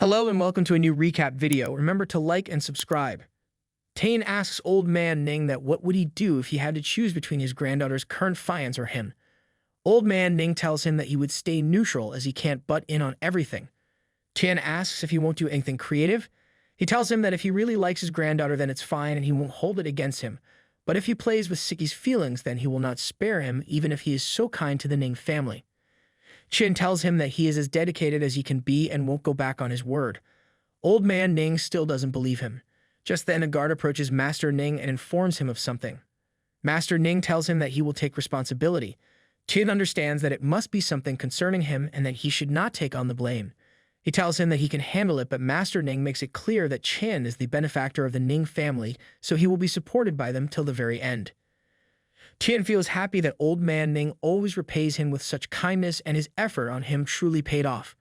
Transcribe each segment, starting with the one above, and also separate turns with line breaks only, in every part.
Hello and welcome to a new recap video. Remember to like and subscribe. Tian asks old man Ning that what would he do if he had to choose between his granddaughter's current fiance or him. Old man Ning tells him that he would stay neutral as he can't butt in on everything. Tian asks if he won't do anything creative. He tells him that if he really likes his granddaughter then it's fine and he won't hold it against him. But if he plays with Siki's feelings then he will not spare him even if he is so kind to the Ning family. Tian tells him that he is as dedicated as he can be and won't go back on his word. Old man Ning still doesn't believe him. Just then a guard approaches Master Ning and informs him of something. Master Ning tells him that he will take responsibility. Tian understands that it must be something concerning him and that he should not take on the blame. He tells him that he can handle it, but Master Ning makes it clear that Tian is the benefactor of the Ning family, so he will be supported by them till the very end. Tian feels happy that old man Ning always repays him with such kindness and his effort on him truly paid off.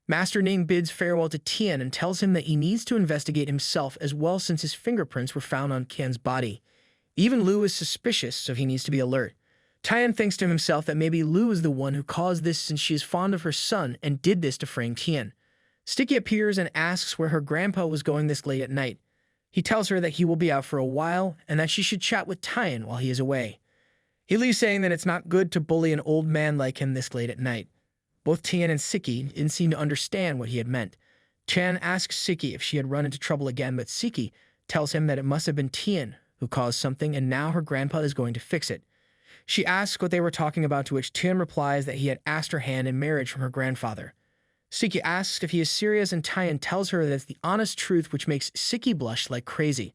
Master Ning bids farewell to Tian and tells him that he needs to investigate himself as well since his fingerprints were found on Tian's body. Even Lu is suspicious, so he needs to be alert. Tian thinks to himself that maybe Lu is the one who caused this since she is fond of her son and did this to frame Tian. Sticky appears and asks where her grandpa was going this late at night. He tells her that he will be out for a while and that she should chat with Tian while he is away. He leaves saying that it's not good to bully an old man like him this late at night. Both Tian and Siki didn't seem to understand what he had meant. Tian asks Siki if she had run into trouble again, but Siki tells him that it must have been Tian who caused something and now her grandpa is going to fix it. She asks what they were talking about, to which Tian replies that he had asked her hand in marriage from her grandfather. Siki asks if he is serious and Tian tells her that it's the honest truth, which makes Siki blush like crazy.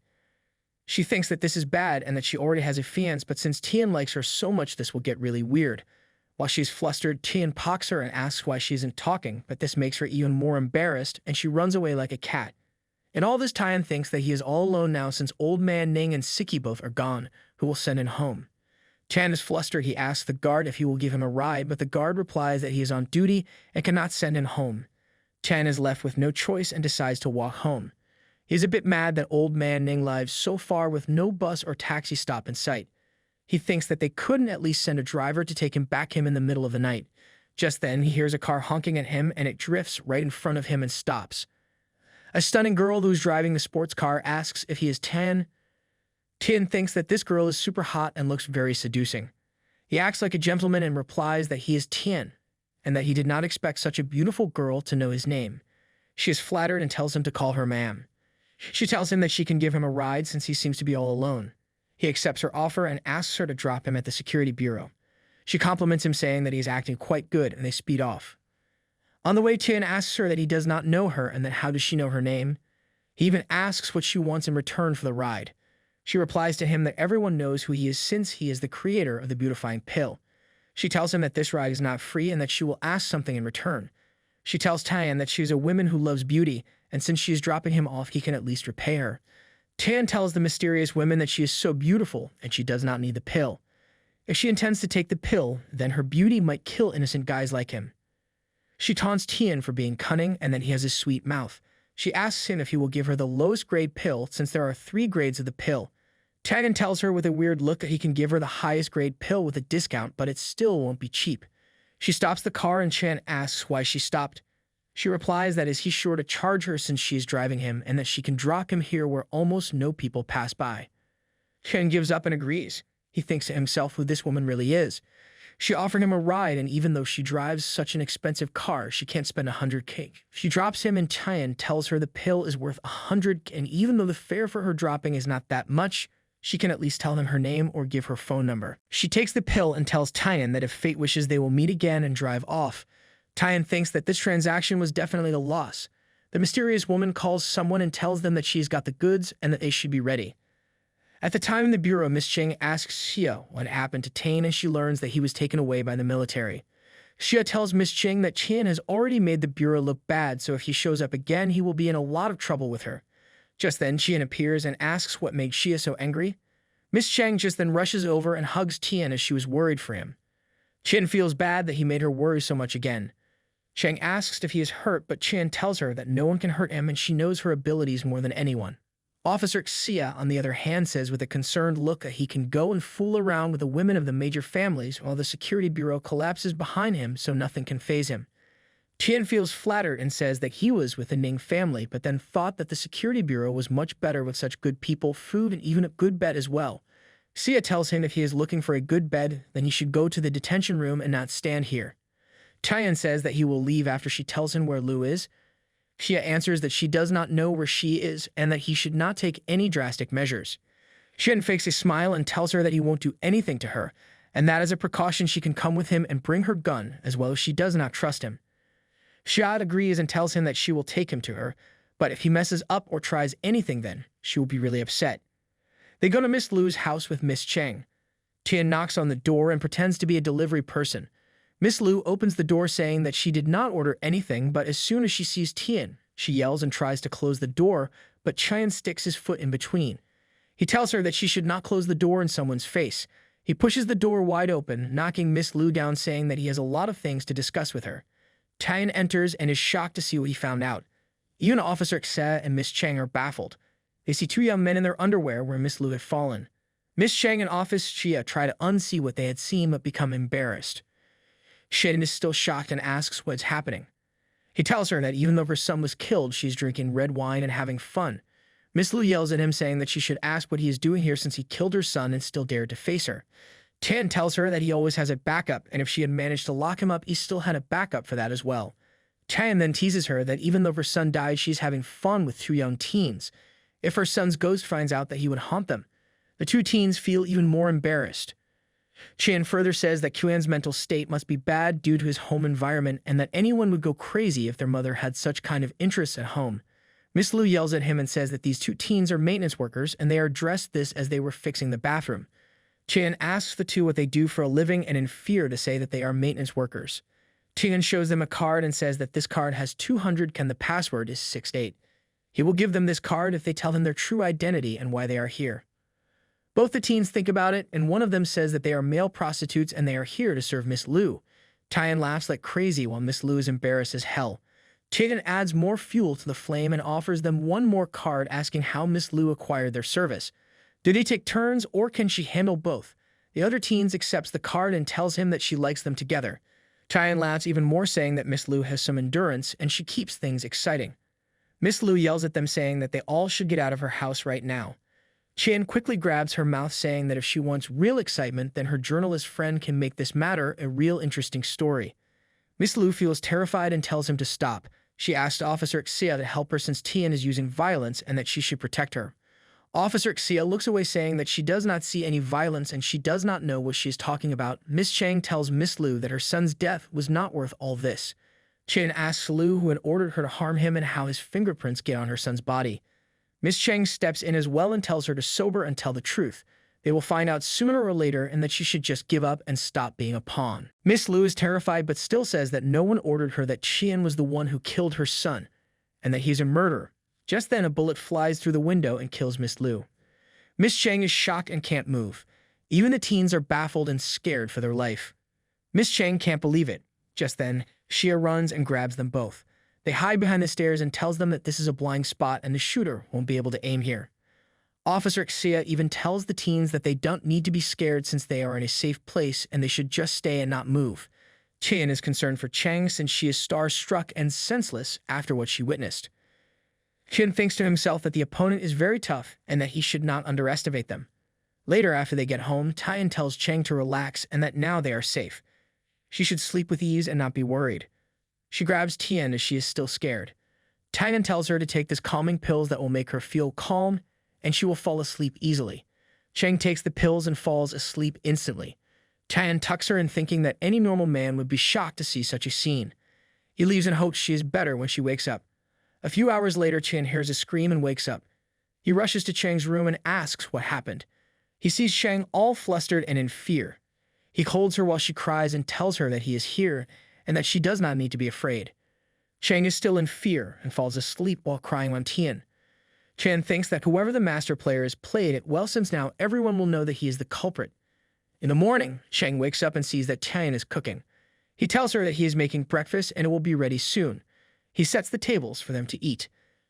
She thinks that this is bad and that she already has a fiancé, but since Tian likes her so much, this will get really weird. While she's flustered, Tian pocks her and asks why she isn't talking, but this makes her even more embarrassed and she runs away like a cat. In all this, Tian thinks that he is all alone now since old man Ning and Siki both are gone, who will send him home. Tian is flustered. He asks the guard if he will give him a ride, but the guard replies that he is on duty and cannot send him home. Tian is left with no choice and decides to walk home. He is a bit mad that old man Ning lives so far with no bus or taxi stop in sight. He thinks that they couldn't at least send a driver to take him back in the middle of the night. Just then, he hears a car honking at him and it drifts right in front of him and stops. A stunning girl who's driving the sports car asks if he is Tian. Tian thinks that this girl is super hot and looks very seducing. He acts like a gentleman and replies that he is Tian and that he did not expect such a beautiful girl to know his name. She is flattered and tells him to call her ma'am. She tells him that she can give him a ride since he seems to be all alone. He accepts her offer and asks her to drop him at the security bureau. She compliments him saying that he is acting quite good and they speed off. On the way, Tian asks her that he does not know her and that how does she know her name. He even asks what she wants in return for the ride. She replies to him that everyone knows who he is since he is the creator of the beautifying pill. She tells him that this ride is not free and that she will ask something in return. She tells Tian that she is a woman who loves beauty, and since she is dropping him off, he can at least repay her. Tian tells the mysterious woman that she is so beautiful and she does not need the pill. If she intends to take the pill, then her beauty might kill innocent guys like him. She taunts Tian for being cunning and that he has a sweet mouth. She asks him if he will give her the lowest grade pill since there are 3 grades of the pill. Tian tells her with a weird look that he can give her the highest grade pill with a discount, but it still won't be cheap. She stops the car and Tian asks why she stopped. She replies that is he sure to charge her since she is driving him and that she can drop him here where almost no people pass by. Tian gives up and agrees. He thinks to himself who this woman really is. She offered him a ride and even though she drives such an expensive car, she can't spend 100K. She drops him and Tian tells her the pill is worth 100K and even though the fare for her dropping is not that much, she can at least tell them her name or give her phone number. She takes the pill and tells Tian that if fate wishes they will meet again and drive off. Tian thinks that this transaction was definitely a loss. The mysterious woman calls someone and tells them that she's got the goods and that they should be ready. At the time in the bureau, Miss Cheng asks Xia what happened to Tian and she learns that he was taken away by the military. Xia tells Miss Cheng that Tian has already made the bureau look bad, so if he shows up again, he will be in a lot of trouble with her. Just then, Tian appears and asks what made Xia so angry. Miss Cheng just then rushes over and hugs Tian as she was worried for him. Tian feels bad that he made her worry so much again. Cheng asks if he is hurt, but Tian tells her that no one can hurt him and she knows her abilities more than anyone. Officer Xia, on the other hand, says with a concerned look that he can go and fool around with the women of the major families while the security bureau collapses behind him so nothing can faze him. Tian feels flattered and says that he was with the Ning family, but then thought that the security bureau was much better with such good people, food, and even a good bed as well. Xia tells him if he is looking for a good bed, then he should go to the detention room and not stand here. Tian says that he will leave after she tells him where Lu is. Xia answers that she does not know where she is and that he should not take any drastic measures. Xian fakes a smile and tells her that he won't do anything to her, and that as a precaution she can come with him and bring her gun, as well as she does not trust him. Xia agrees and tells him that she will take him to her, but if he messes up or tries anything then, she will be really upset. They go to Miss Lu's house with Miss Cheng. Tian knocks on the door and pretends to be a delivery person. Miss Lu opens the door saying that she did not order anything, but as soon as she sees Tian, she yells and tries to close the door, but Tian sticks his foot in between. He tells her that she should not close the door in someone's face. He pushes the door wide open, knocking Miss Lu down, saying that he has a lot of things to discuss with her. Tian enters and is shocked to see what he found out. Even Officer Xe and Miss Cheng are baffled. They see two young men in their underwear where Miss Lu had fallen. Miss Cheng and Officer Xia try to unsee what they had seen but become embarrassed. Shin is still shocked and asks what's happening. He tells her that even though her son was killed, she's drinking red wine and having fun. Miss Lu yells at him, saying that she should ask what he is doing here since he killed her son and still dared to face her. Tian tells her that he always has a backup, and if she had managed to lock him up, he still had a backup for that as well. Tian then teases her that even though her son died, she's having fun with two young teens. If her son's ghost finds out that he would haunt them, the two teens feel even more embarrassed. Tian further says that Qian's mental state must be bad due to his home environment and that anyone would go crazy if their mother had such kind of interests at home. Miss Lu yells at him and says that these two teens are maintenance workers and they are dressed this as they were fixing the bathroom. Tian asks the two what they do for a living and in fear to say that they are maintenance workers. Tian shows them a card and says that this card has 200 and the password is 68. He will give them this card if they tell him their true identity and why they are here. Both the teens think about it, and one of them says that they are male prostitutes and they are here to serve Miss Lu. Tian laughs like crazy while Miss Lu is embarrassed as hell. Tian adds more fuel to the flame and offers them one more card asking how Miss Lu acquired their service. Do they take turns or can she handle both? The other teens accepts the card and tells him that she likes them together. Tian laughs even more, saying that Miss Lu has some endurance and she keeps things exciting. Miss Lu yells at them, saying that they all should get out of her house right now. Tian quickly grabs her mouth, saying that if she wants real excitement, then her journalist friend can make this matter a real interesting story. Miss Lu feels terrified and tells him to stop. She asks Officer Xia to help her since Tian is using violence and that she should protect her. Officer Xia looks away, saying that she does not see any violence and she does not know what she is talking about. Miss Cheng tells Miss Lu that her son's death was not worth all this. Tian asks Lu who had ordered her to harm him and how his fingerprints get on her son's body. Miss Cheng steps in as well and tells her to sober and tell the truth. They will find out sooner or later and that she should just give up and stop being a pawn. Miss Lu is terrified but still says that no one ordered her, that Tian was the one who killed her son and that he's a murderer. Just then a bullet flies through the window and kills Miss Lu. Miss Cheng is shocked and can't move. Even the teens are baffled and scared for their life. Miss Cheng can't believe it. Just then, Xia runs and grabs them both. They hide behind the stairs and tells them that this is a blind spot and the shooter won't be able to aim here. Officer Xia even tells the teens that they don't need to be scared since they are in a safe place and they should just stay and not move. Tian is concerned for Cheng since she is starstruck and senseless after what she witnessed. Tian thinks to himself that the opponent is very tough and that he should not underestimate them. Later, after they get home, Tian tells Cheng to relax and that now they are safe. She should sleep with ease and not be worried. She grabs Tian as she is still scared. Tian tells her to take this calming pills that will make her feel calm and she will fall asleep easily. Cheng takes the pills and falls asleep instantly. Tian tucks her in, thinking that any normal man would be shocked to see such a scene. He leaves and hopes she is better when she wakes up. A few hours later, Tian hears a scream and wakes up. He rushes to Cheng's room and asks what happened. He sees Cheng all flustered and in fear. He holds her while she cries and tells her that he is here and that she does not need to be afraid. Cheng is still in fear and falls asleep while crying on Tian. Tian thinks that whoever the master player has played it well, since now everyone will know that he is the culprit. In the morning, Cheng wakes up and sees that Tian is cooking. He tells her that he is making breakfast and it will be ready soon. He sets the tables for them to eat.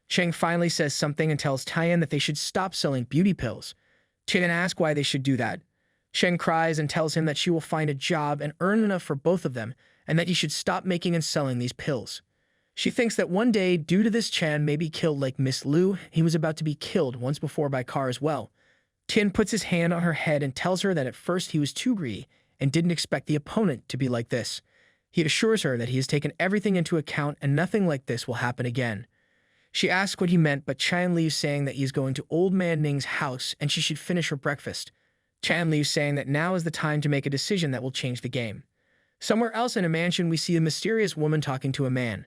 Cheng finally says something and tells Tian that they should stop selling beauty pills. Tian asks why they should do that. Cheng cries and tells him that she will find a job and earn enough for both of them, and that he should stop making and selling these pills. She thinks that one day, due to this, Chan may be killed like Miss Lu. He was about to be killed once before by car as well. Tian puts his hand on her head and tells her that at first he was too greedy and didn't expect the opponent to be like this. He assures her that he has taken everything into account and nothing like this will happen again. She asks what he meant, but Chan leaves saying that he is going to Old Man Ning's house and she should finish her breakfast. Chan leaves saying that now is the time to make a decision that will change the game. Somewhere else in a mansion, we see a mysterious woman talking to a man.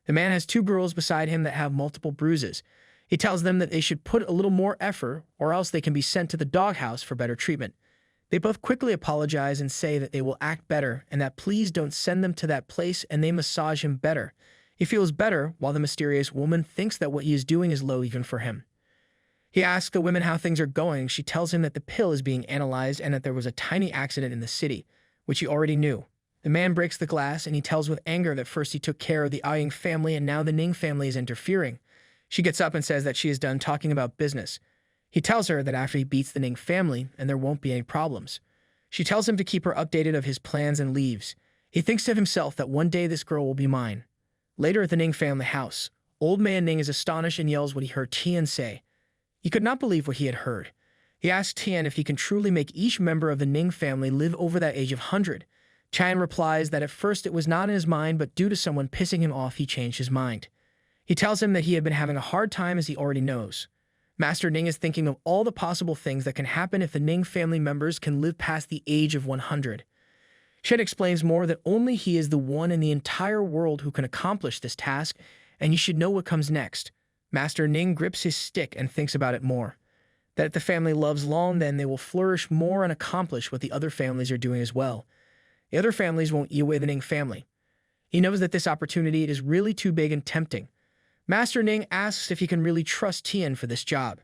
The man has two girls beside him that have multiple bruises. He tells them that they should put a little more effort or else they can be sent to the doghouse for better treatment. They both quickly apologize and say that they will act better and that please don't send them to that place, and they massage him better. He feels better while the mysterious woman thinks that what he is doing is low even for him. He asks the women how things are going. She tells him that the pill is being analyzed and that there was a tiny accident in the city, which he already knew. The man breaks the glass and he tells with anger that first he took care of the Aying family and now the Ning family is interfering. She gets up and says that she is done talking about business. He tells her that after he beats the Ning family and there won't be any problems. She tells him to keep her updated of his plans and leaves. He thinks to himself that one day this girl will be mine. Later at the Ning family house, Old Man Ning is astonished and yells what he heard Tian say. He could not believe what he had heard. He asks Tian if he can truly make each member of the Ning family live over that age of 100. Tian replies that at first it was not in his mind, but due to someone pissing him off, he changed his mind. He tells him that he had been having a hard time as he already knows. Master Ning is thinking of all the possible things that can happen if the Ning family members can live past the age of 100. Shen explains more that only he is the one in the entire world who can accomplish this task, and he should know what comes next. Master Ning grips his stick and thinks about it more. That if the family loves long, then they will flourish more and accomplish what the other families are doing as well. The other families won't eat away the Ning family. He knows that this opportunity is really too big and tempting. Master Ning asks if he can really trust Tian for this job.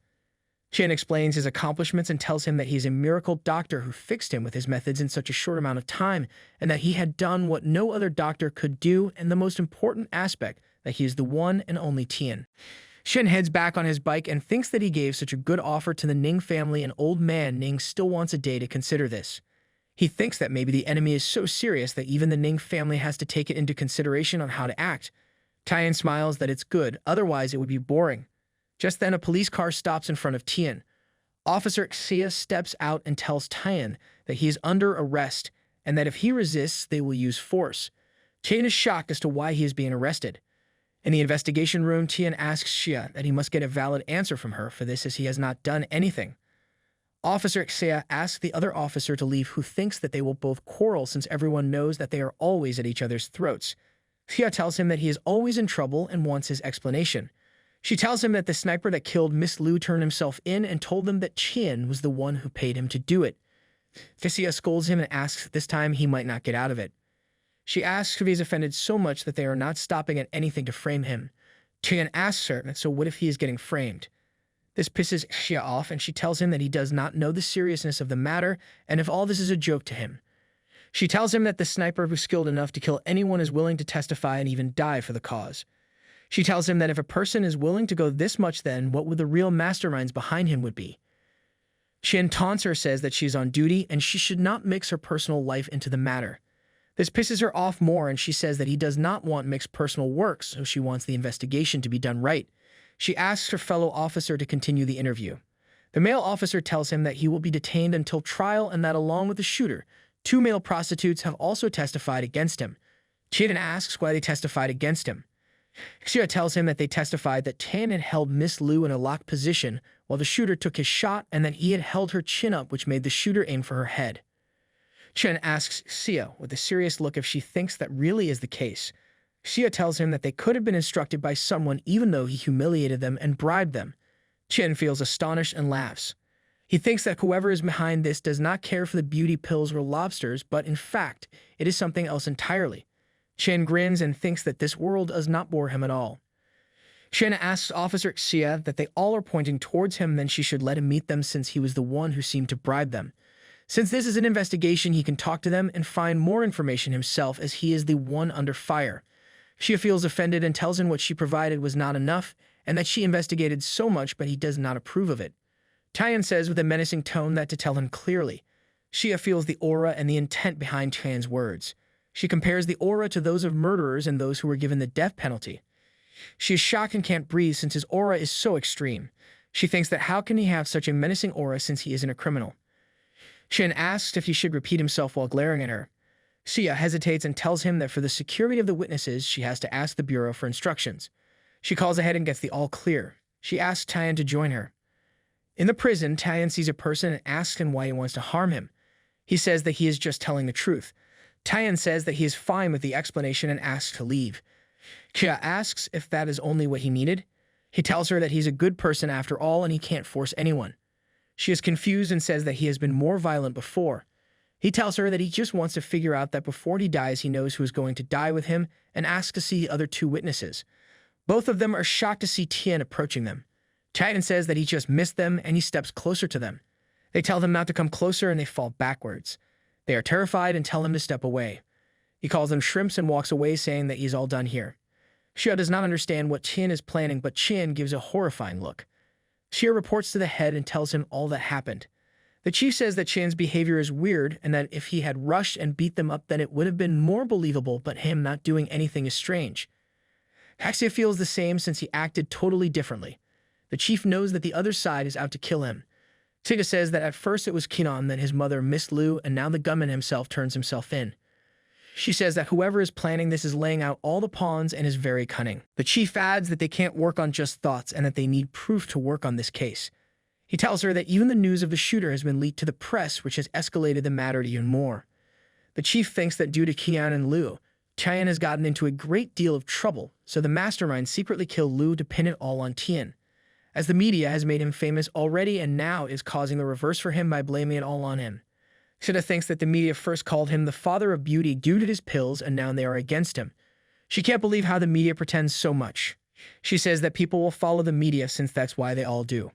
Tian explains his accomplishments and tells him that he is a miracle doctor who fixed him with his methods in such a short amount of time, and that he had done what no other doctor could do, and the most important aspect, that he is the one and only Tian. Shen heads back on his bike and thinks that he gave such a good offer to the Ning family, and Old Man Ning still wants a day to consider this. He thinks that maybe the enemy is so serious that even the Ning family has to take it into consideration on how to act. Tian smiles that it's good, otherwise it would be boring. Just then a police car stops in front of Tian. Officer Xia steps out and tells Tian that he is under arrest and that if he resists, they will use force. Tian is shocked as to why he is being arrested. In the investigation room, Tian asks Xia that he must get a valid answer from her for this as he has not done anything. Officer Xia asks the other officer to leave, who thinks that they will both quarrel since everyone knows that they are always at each other's throats. Xia tells him that he is always in trouble and wants his explanation. She tells him that the sniper that killed Miss Lu turned himself in and told them that Tian was the one who paid him to do it. Xia scolds him and asks if this time he might not get out of it. She asks if he is offended so much that they are not stopping at anything to frame him. Tian asks her, so what if he is getting framed? This pisses Xia off, and she tells him that he does not know the seriousness of the matter and if all this is a joke to him. She tells him that the sniper who's skilled enough to kill anyone is willing to testify and even die for the cause. She tells him that if a person is willing to go this much, then what would the real masterminds behind him would be? Shin taunts her, says that she's on duty and she should not mix her personal life into the matter. This pisses her off more, and she says that he does not want mixed personal work, so she wants the investigation to be done right. She asks her fellow officer to continue the interview. The male officer tells him that he will be detained until trial and that along with the shooter, 2 male prostitutes have also testified against him. Tian asks why they testified against him. Xia tells him that they testified that Tian had held Miss Lu in a locked position while the shooter took his shot, and that he had held her chin up, which made the shooter aim for her head. Chen asks Xia with a serious look if she thinks that really is the case. Xia tells him that they could have been instructed by someone even though he humiliated them and bribed them. Chen feels astonished and laughs. He thinks that whoever is behind this does not care for the beauty pills or lobsters, but in fact, it is something else entirely. Chen grins and thinks that this world does not bore him at all. Chen asks Officer Xia that they all are pointing towards him, then she should let him meet them since he was the one who seemed to bribe them. Since this is an investigation, he can talk to them and find more information himself as he is the one under fire. Xia feels offended and tells him what she provided was not enough and that she investigated so much, but he does not approve of it. Tian says with a menacing tone that to tell him clearly. Xia feels the aura and the intent behind Tian's words. She compares the aura to those of murderers and those who were given the death penalty. She is shocked and can't breathe since his aura is so extreme. She thinks that how can he have such a menacing aura since he isn't a criminal? Shin asks if he should repeat himself while glaring at her. Xia hesitates and tells him that for the security of the witnesses, she has to ask the Bureau for instructions. She calls ahead and gets the all clear. She asks Tian to join her. In the prison, Tian sees a person and asks him why he wants to harm him. He says that he is just telling the truth. Tian says that he is fine with the explanation and asks to leave. Xia asks if that is only what he needed. He tells her that he's a good person after all and he can't force anyone. She is confused and says that he has been more violent before. He tells her that he just wants to figure out that before he dies he knows who is going to die with him and asks to see the other two witnesses. Both of them are shocked to see Tian approaching them. Tian says that he just missed them and he steps closer to them. They tell him not to come closer and they fall backwards. They are terrified and tell him to step away. He calls them shrimps and walks away saying that he's all done here. Xia does not understand what Tian is planning, but Tian gives a horrifying look. Xia reports to the head and tells him all that happened. The chief says that Tian's behavior is weird and that if he had rushed and beat them up then it would have been more believable, but him not doing anything is strange. Xia feels the same since he acted totally differently. The chief knows that the other side is out to kill him. Xia says that at first it was Kinan, then his mother Miss Lu, and now the gunman himself turns himself in. She says that whoever is planning this is laying out all the pawns and is very cunning. The chief adds that they can't work on just thoughts and that they need proof to work on this case. He tells her that even the news of the shooter has been leaked to the press, which has escalated the matter even more. The chief thinks that due to Kian and Lu, Tian has gotten into a great deal of trouble, so the Mastermind secretly killed Lu to pin it all on Tian, as the media has made him famous already and now is causing the reverse for him by blaming it all on him. Xia thinks that the media first called him the father of beauty due to his pills and now they are against him. She can't believe how the media pretends so much. She says that people will follow the media since that's why they all do.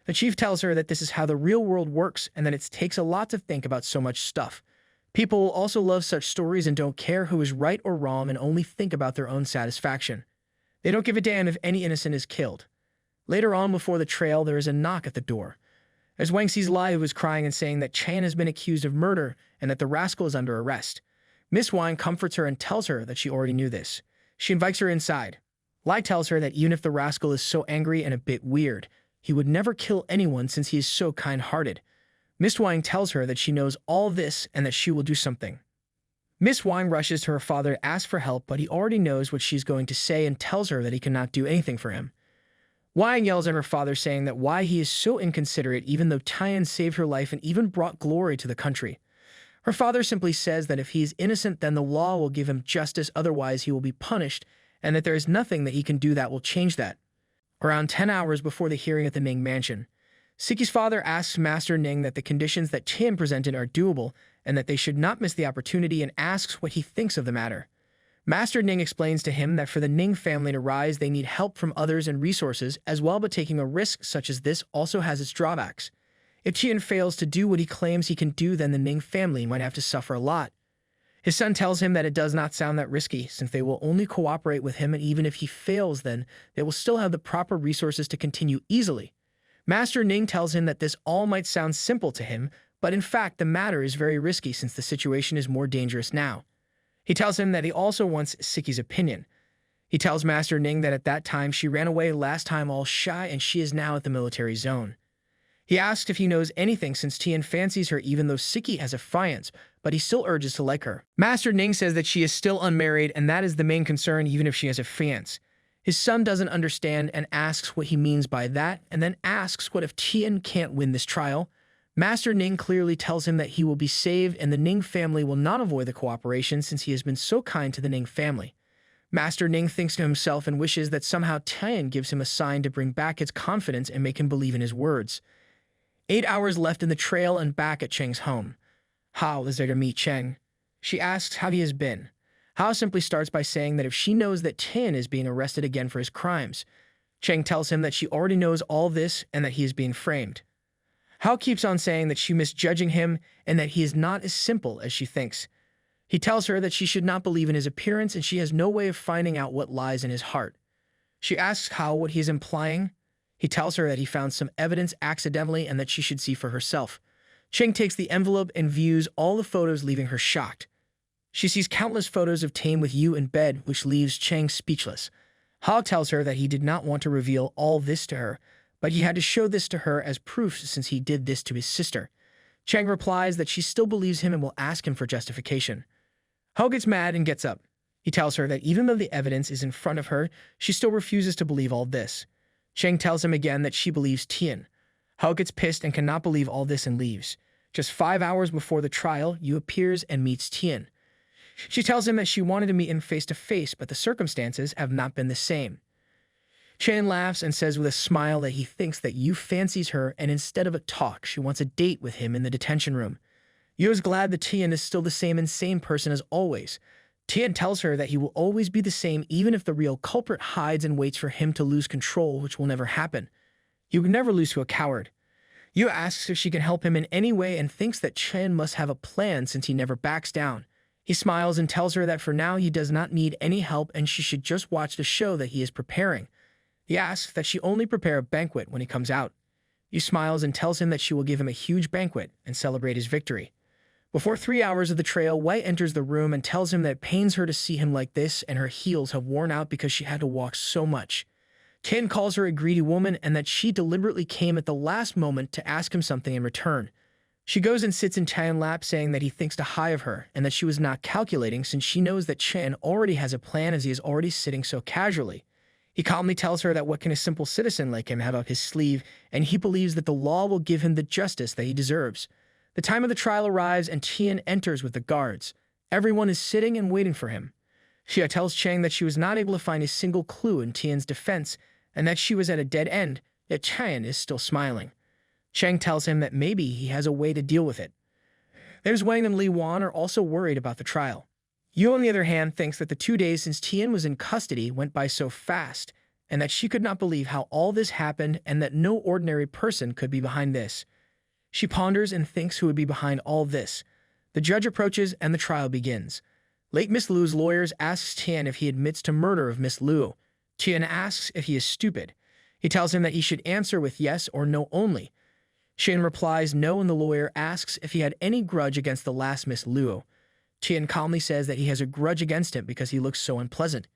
The chief tells her that this is how the real world works and that it takes a lot to think about so much stuff. People will also love such stories and don't care who is right or wrong and only think about their own satisfaction. They don't give a damn if any innocent is killed. Later on before the trail, there is a knock at the door. As Wang sees Lai, who is crying and saying that Chan has been accused of murder and that the rascal is under arrest. Miss Wang comforts her and tells her that she already knew this. She invites her inside. Lai tells her that even if the rascal is so angry and a bit weird, he would never kill anyone since he is so kind-hearted. Miss Wang tells her that she knows all this and that she will do something. Miss Wang rushes to her father to ask for help, but he already knows what she's going to say and tells her that he cannot do anything for him. Wang yells at her father saying that why he is so inconsiderate even though Tian saved her life and even brought glory to the country. Her father simply says that if he is innocent then the law will give him justice, otherwise he will be punished, and that there is nothing that he can do that will change that. Around 10 hours before the hearing at the Ning mansion, Siki's father asks Master Ning that the conditions that Tian presented are doable and that they should not miss the opportunity and asks what he thinks of the matter. Master Ning explains to him that for the Ning family to rise, they need help from others and resources as well, but taking a risk such as this also has its drawbacks. If Tian fails to do what he claims he can do, then the Ning family might have to suffer a lot. His son tells him that it does not sound that risky, since they will only cooperate with him, and even if he fails, then they will still have the proper resources to continue easily. Master Ning tells him that this all might sound simple to him, but in fact the matter is very risky since the situation is more dangerous now. He tells him that he also wants Siki's opinion. He tells Master Ning that at that time she ran away last time all shy and she is now at the military zone. He asks if he knows anything since Tian fancies her even though Siki has a fiance, but he still urges to like her. Master Ning says that she is still unmarried and that is the main concern even if she has a fiance. His son doesn't understand and asks what he means by that, and then asks what if Tian can't win this trial. Master Ning clearly tells him that he will be saved and the Ning family will not avoid the cooperation since he has been so kind to the Ning family. Master Ning thinks to himself and wishes that somehow Tian gives him a sign to bring back his confidence and make him believe in his words. 8 hours left in the trail and back at Cheng's home. Hao is there to meet Cheng. She asks how he has been. Hao simply starts by saying that if she knows that Tian is being arrested again for his crimes. Cheng tells him that she already knows all this and that he is being framed. Hao keeps on saying that she misjudging him and that he is not as simple as she thinks. He tells her that she should not believe in his appearance and she has no way of finding out what lies in his heart. She asks Hao what he is implying. He tells her that he found some evidence accidentally and that she should see for herself. Cheng takes the envelope and views all the photos, leaving her shocked. She sees countless photos of Tian with Yu in bed, which leaves Chang speechless. Hog tells her that he did not want to reveal all this to her, but he had to show this to her as proof since he did this to his sister. Chang replies that she still believes him and will ask him for justification. Ho gets mad and gets up. He tells her that even though the evidence is in front of her, she still refuses to believe all this. Chang tells him again that she believes Tian. Ho gets pissed and cannot believe all this and leaves. Just 5 hours before the trial, Yu appears and meets Tian. She tells him that she wanted to meet him face to face, but the circumstances have not been the same. Tian laughs and says with a smile that he thinks that Yu fancies her, and instead of a talk, she wants a date with him in the detention room. Yu is glad that Tian is still the same insane person as always. Tian tells her that he will always be the same even if the real culprit hides and waits for him to lose control, which will never happen. Yu would never lose to a coward. Yu asks if she can help him in any way and thinks that Tian must have a plan since he never backs down. He smiles and tells her that for now he does not need any help and she should just watch the show that he is preparing. He asks that she only prepare a banquet when he comes out. Yu smiles and tells him that she will give him a huge banquet and celebrate his victory. Before 3 hours of the trial, Wei enters the room and tells him that it pains her to see him like this and her heels have worn out because she had to walk so much. Tian calls her a greedy woman and that she deliberately came at the last moment to ask him something in return. She goes and sits in Tian's lap saying that he thinks too high of her and that she was not calculating since she knows that Tian already has a plan as he is already sitting so casually. He calmly tells her that what can a simple citizen like him have up his sleeve, and he believes that the law will give him the justice that he deserves. The time of the trial arrives and Tian enters with the guards. Everyone is sitting and waiting for him. Xia tells Chang that she was not able to find a single clue in Tian's defense and that she was at a dead end, yet Tian is still smiling. Chang tells him that maybe he has a way to deal with it. There's Wang and Li Wan are also worried about the trial. Yu, on the other hand, thinks that the 2 days since Tian was in custody went by so fast, and that she could not believe how all this happened and that no ordinary person could be behind this. She ponders and thinks who would be behind all this. The judge approaches and the trial begins. Late Miss Lu's lawyers asks Tian if he admits to murder of Miss Lu. Tian asks if he is stupid. He tells him that he should answer with yes or no only. Tian replies no, and the lawyer asks if he had any grudge against the last Miss Lu. Tian calmly says that he has a grudge against him because he looks so unpleasant.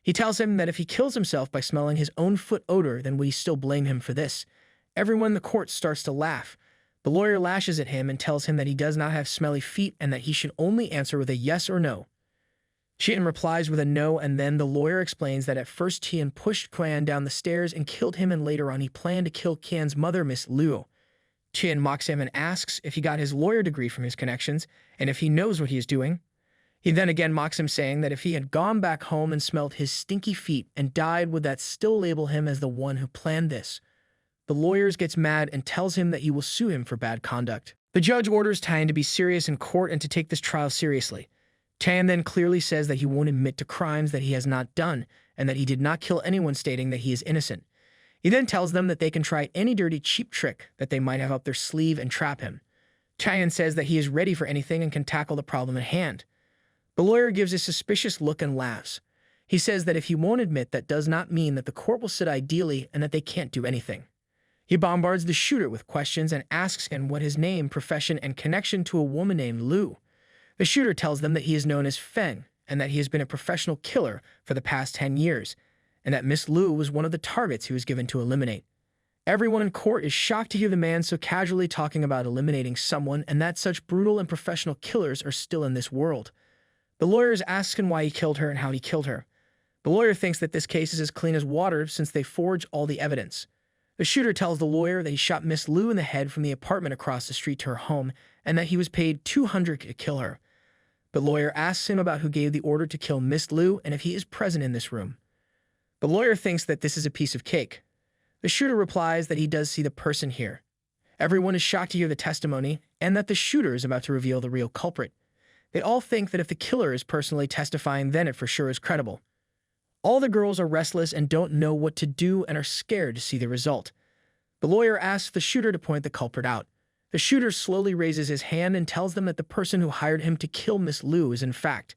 He tells him that if he kills himself by smelling his own foot odor, then we still blame him for this. Everyone in the court starts to laugh. The lawyer lashes at him and tells him that he does not have smelly feet and that he should only answer with a yes or no. Tian replies with a no, and then the lawyer explains that at first Tian pushed Qian down the stairs and killed him, and later on he planned to kill Qian's mother, Miss Lu. Tian mocks him and asks if he got his lawyer degree from his connections and if he knows what he is doing. He then again mocks him, saying that if he had gone back home and smelled his stinky feet and died, would that still label him as the one who planned this? The lawyer gets mad and tells him that he will sue him for bad conduct. The judge orders Tian to be serious in court and to take this trial seriously. Tian then clearly says that he won't admit to crimes that he has not done and that he did not kill anyone, stating that he is innocent. He then tells them that they can try any dirty, cheap trick that they might have up their sleeve and trap him. Tian says that he is ready for anything and can tackle the problem at hand. The lawyer gives a suspicious look and laughs. He says that if he won't admit, that does not mean that the court will sit ideally and that they can't do anything. He bombards the shooter with questions and asks him what his name, profession, and connection to a woman named Lu. The shooter tells them that he is known as Feng and that he has been a professional killer for the past 10 years, and that Miss Lu was one of the targets he was given to eliminate. Everyone in court is shocked to hear the man so casually talking about eliminating someone and that such brutal and professional killers are still in this world. The lawyers ask him why he killed her and how he killed her. The lawyer thinks that this case is as clean as water since they forged all the evidence. The shooter tells the lawyer that he shot Miss Lu in the head from the apartment across the street to her home and that he was paid $200 to kill her. The lawyer asks him about who gave the order to kill Miss Lu and if he is present in this room. The lawyer thinks that this is a piece of cake. The shooter replies that he does see the person here. Everyone is shocked to hear the testimony and that the shooter is about to reveal the real culprit. They all think that if the killer is personally testifying, then it for sure is credible. All the girls are restless and don't know what to do and are scared to see the result. The lawyer asks the shooter to point the culprit out. The shooter slowly raises his hand and tells them that the person who hired him to kill Miss Lu is in fact.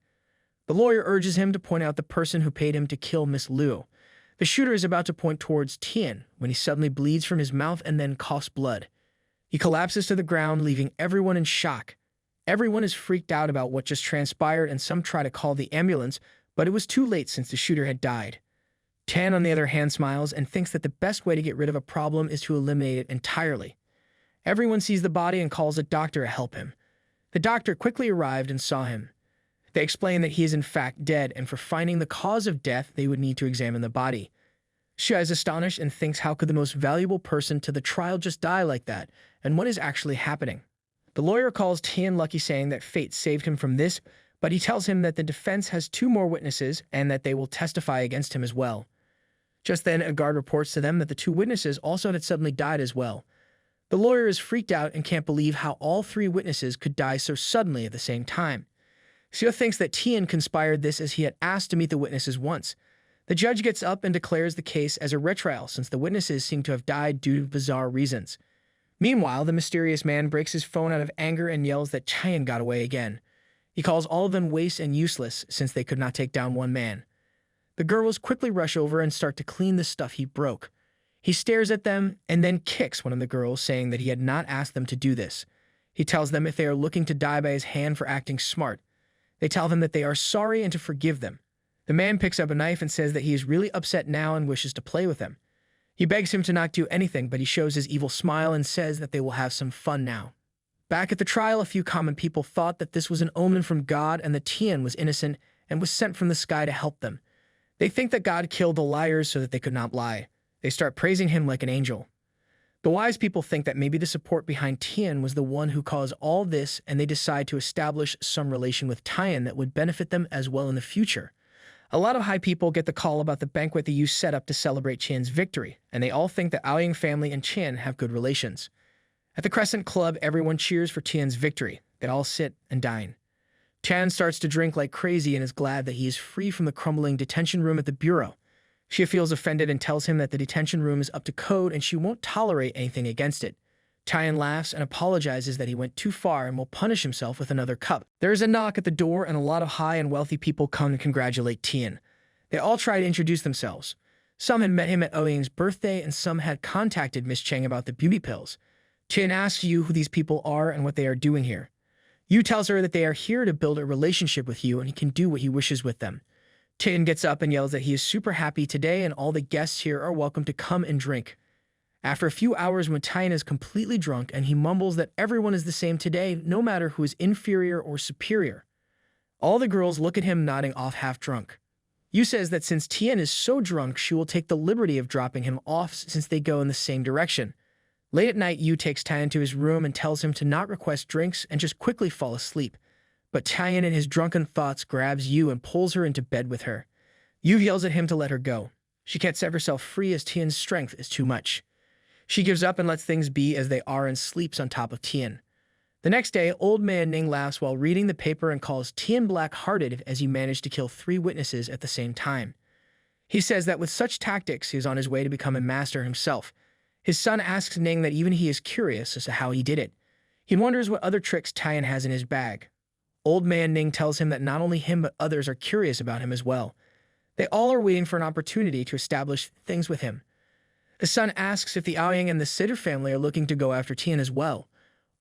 The lawyer urges him to point out the person who paid him to kill Miss Lu. The shooter is about to point towards Tian when he suddenly bleeds from his mouth and then coughs blood. He collapses to the ground, leaving everyone in shock. Everyone is freaked out about what just transpired and some try to call the ambulance, but it was too late since the shooter had died. Tian, on the other hand, smiles and thinks that the best way to get rid of a problem is to eliminate it entirely. Everyone sees the body and calls a doctor to help him. The doctor quickly arrived and saw him. They explain that he is in fact dead, and for finding the cause of death, they would need to examine the body. Xia is astonished and thinks how could the most valuable person to the trial just die like that, and what is actually happening. The lawyer calls Tian lucky, saying that fate saved him from this, but he tells him that the defense has 2 more witnesses and that they will testify against him as well. Just then, a guard reports to them that the 2 witnesses also had suddenly died as well. The lawyer is freaked out and can't believe how all 3 witnesses could die so suddenly at the same time. Xia thinks that Tian conspired this as he had asked to meet the witnesses once. The judge gets up and declares the case as a retrial since the witnesses seem to have died due to bizarre reasons. Meanwhile, the mysterious man breaks his phone out of anger and yells that Tian got away again. He calls all of them waste and useless since they could not take down one man. The girls quickly rush over and start to clean the stuff he broke. He stares at them and then kicks one of the girls, saying that he had not asked them to do this. He tells them if they are looking to die by his hand for acting smart. They tell him that they are sorry and to forgive them. The man picks up a knife and says that he is really upset now and wishes to play with them. He begs him to not do anything, but he shows his evil smile and says that they will have some fun now. Back at the trial, a few common people thought that this was an omen from God and that Tian was innocent and was sent from the sky to help them. They think that God killed the liars so that they could not lie. They start praising him like an angel. The wise people think that maybe the support behind Tian was the one who caused all this, and they decide to establish some relation with Tian that would benefit them as well in the future. A lot of high people get the call about the banquet the youth set up to celebrate Tian's victory, and they all think that Aoying family and Tian have good relations. At the Crescent Club, everyone cheers for Tian's victory. They all sit and dine. Tian starts to drink like crazy and is glad that he is free from the crumbling detention room at the bureau. Xia feels offended and tells him that the detention room is up to code and she won't tolerate anything against it. Tian laughs and apologizes that he went too far and will punish himself with another cup. There is a knock at the door and a lot of high and wealthy people come to congratulate Tian. They all try to introduce themselves. Some had met him at Ouying's birthday and some had contacted Miss Cheng about the beauty pills. Tian asks Yu who these people are and what they are doing here. Yu tells her that they are here to build a relationship with Yu and he can do what he wishes with them. Tian gets up and yells that he is super happy today and all the guests here are welcome to come and drink. After a few hours, when Tian is completely drunk and he mumbles that everyone is the same today, no matter who is inferior or superior. All the girls look at him nodding off half drunk. Yu says that since Tian is so drunk, she will take the liberty of dropping him off since they go in the same direction. Late at night, Yu takes Tian to his room and tells him to not request drinks and just quickly fall asleep. But Tian, in his drunken thoughts, grabs Yu and pulls her into bed with her. Yu yells at him to let her go. She can't set herself free as Tian's strength is too much. She gives up and lets things be as they are and sleeps on top of Tian. The next day, old man Ning laughs while reading the paper and calls Tian black-hearted as he managed to kill 3 witnesses at the same time. He says that with such tactics, he is on his way to become a master himself. His son asks Ning that even he is curious as to how he did it. He wonders what other tricks Tian has in his bag. Old man Ning tells him that not only him but others are curious about him as well. They all are waiting for an opportunity to establish things with him. The son asks if the Aoying and the Sitter family are looking to go after Tian as well.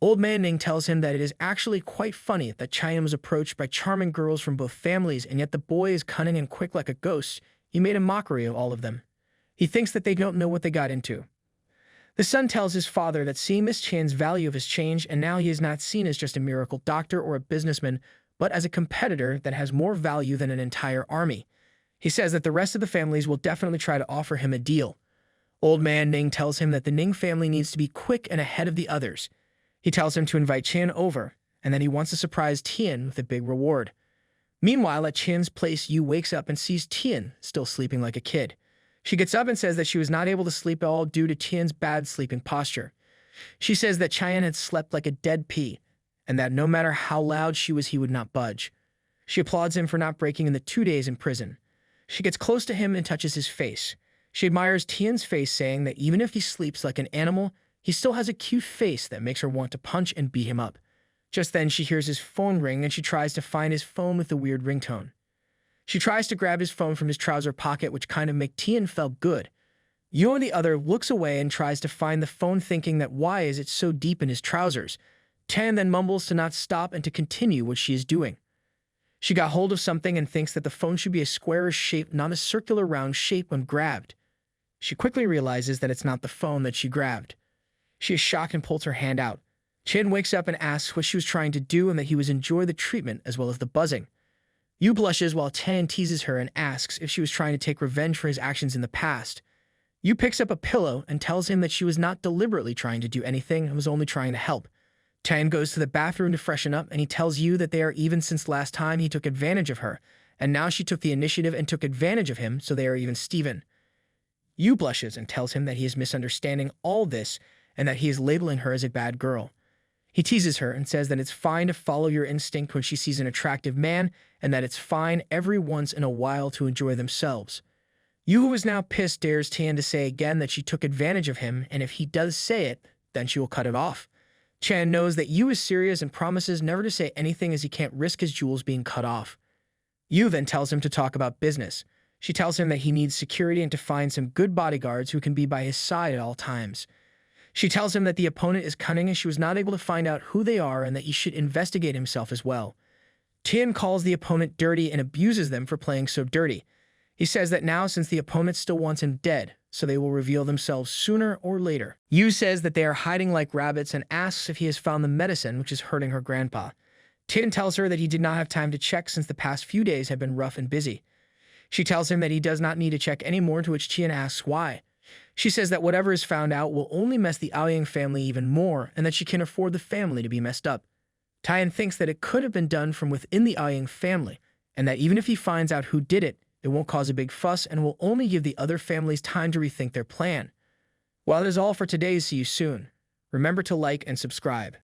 Old man Ning tells him that it is actually quite funny that Tian was approached by charming girls from both families, and yet the boy is cunning and quick like a ghost. He made a mockery of all of them. He thinks that they don't know what they got into. The son tells his father that seeing Miss Chan's value has changed, and now he is not seen as just a miracle doctor or a businessman, but as a competitor that has more value than an entire army. He says that the rest of the families will definitely try to offer him a deal. Old man Ning tells him that the Ning family needs to be quick and ahead of the others. He tells him to invite Tian over, and that he wants to surprise Tian with a big reward. Meanwhile, at Tian's place, Yu wakes up and sees Tian still sleeping like a kid. She gets up and says that she was not able to sleep at all due to Tian's bad sleeping posture. She says that Tian had slept like a dead pea, and that no matter how loud she was, he would not budge. She applauds him for not breaking in the 2 days in prison. She gets close to him and touches his face. She admires Tian's face, saying that even if he sleeps like an animal, he still has a cute face that makes her want to punch and beat him up. Just then, she hears his phone ring and she tries to find his phone with the weird ringtone. She tries to grab his phone from his trouser pocket, which kind of make Tian feel good. Yu, on the other, looks away and tries to find the phone, thinking that why is it so deep in his trousers? Tian then mumbles to not stop and to continue what she is doing. She got hold of something and thinks that the phone should be a squarish shape, not a circular round shape when grabbed. She quickly realizes that it's not the phone that she grabbed. She is shocked and pulls her hand out. Tian wakes up and asks what she was trying to do and that he was enjoy the treatment as well as the buzzing. Yu blushes while Tian teases her and asks if she was trying to take revenge for his actions in the past. Yu picks up a pillow and tells him that she was not deliberately trying to do anything and was only trying to help. Tian goes to the bathroom to freshen up and he tells Yu that they are even since last time he took advantage of her, and now she took the initiative and took advantage of him, so they are even Steven. Yu blushes and tells him that he is misunderstanding all this and that he is labeling her as a bad girl. He teases her and says that it's fine to follow your instinct when she sees an attractive man and that it's fine every once in a while to enjoy themselves. Yu, who is now pissed, dares Tian to say again that she took advantage of him, and if he does say it, then she will cut it off. Tian knows that Yu is serious and promises never to say anything as he can't risk his jewels being cut off. Yu then tells him to talk about business. She tells him that he needs security and to find some good bodyguards who can be by his side at all times. She tells him that the opponent is cunning and she was not able to find out who they are and that he should investigate himself as well. Tian calls the opponent dirty and abuses them for playing so dirty. He says that now, since the opponent still wants him dead, so they will reveal themselves sooner or later. Yu says that they are hiding like rabbits and asks if he has found the medicine which is hurting her grandpa. Tian tells her that he did not have time to check since the past few days have been rough and busy. She tells him that he does not need to check anymore, to which Tian asks why. She says that whatever is found out will only mess the Aoyang family even more and that she can afford the family to be messed up. Tian thinks that it could have been done from within the Aoyang family and that even if he finds out who did it, it won't cause a big fuss and will only give the other families time to rethink their plan. Well, that is all for today. See you soon. Remember to like and subscribe.